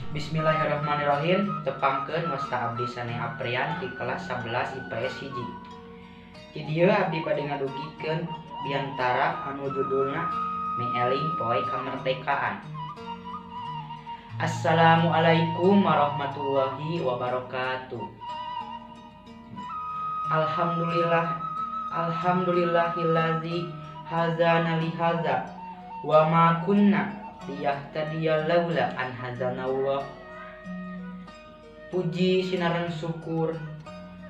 Bismillahirrahmanirrahim. Tepangkeun wasta abdi Sane Aprian di kelas 11 IPS 1. Di dieu abdi bade ngadugikeun biantara anu judulna Mieling Poe Kamerdekaan. Assalamualaikum warahmatullahi wabarakatuh. Alhamdulillahillazi hazana li hadza wa ma kunna liyahtadiya laula an hadzanallah. Puji sinaran syukur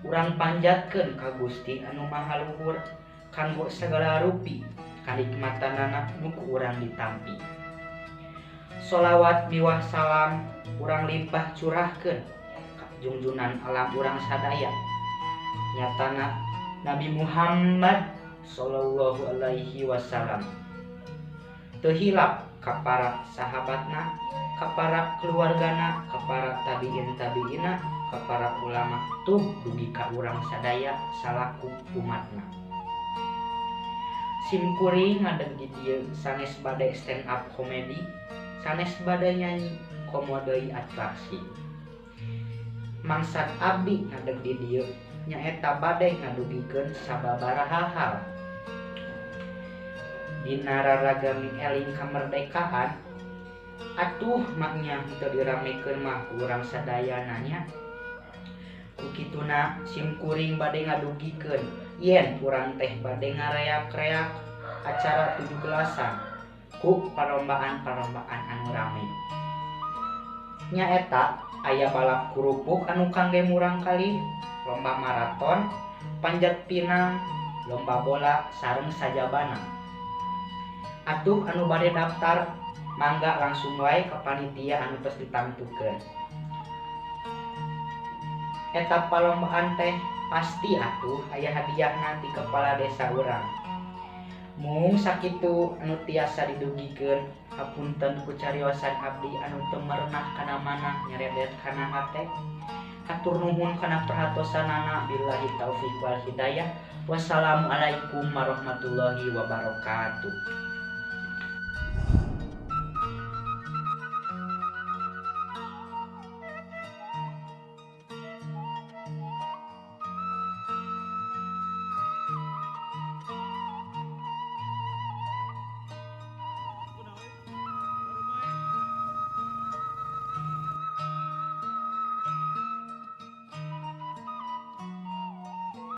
urang panjatkeun ka Gusti anu Maha Luhur kanggo sagala rupi kanikmatanana nu ku urang ditampi. Sholawat miwah salam urang limpah curahkeun ka junjunan alam urang sadaya nyatana Nabi Muhammad sallallahu alaihi wasallam. Teu hilap ka para sahabatna, ka para keluargana, ka para tabiin-tabiina, ka para ulama, tuh dugi ka urang sadaya salaku umatna. Simkuring ngadeg di dieu sanes bade stand up komedi, sanes bade nyanyi komodoi atraksi. Mangsat abdi ngadeg di dieu nyaeta bade ngadugikeun sababaraha hal. Dina raraga Mieling Kamerdekaan atuh maknya henteu diramekeun mah ku urang sadaya nanya. Kukituna simkuring bade ngadugikeun yen urang teh bade ngareak-reak acara 17-an ku parombaan-parombaan anu rame. Nyaeta aya balap kurupuk anu kangge murang kalih, lomba maraton, panjat pinang, lomba bola sareng sajabana. Atuh anu bade daftar mangga langsung wae ka panitia anu tos ditamtukeun. Eta palombaan teh pasti atuh aya hadiahna ti kepala desa urang. Mung sakitu anu tiasa didugikeun hapunten ku cariosan abdi anu teu merenah kana manah nyeredet kana hate. Hatur nuhun kana perhatosanana. Billahi taufik wal hidayah. Wassalamualaikum warahmatullahi wabarakatuh.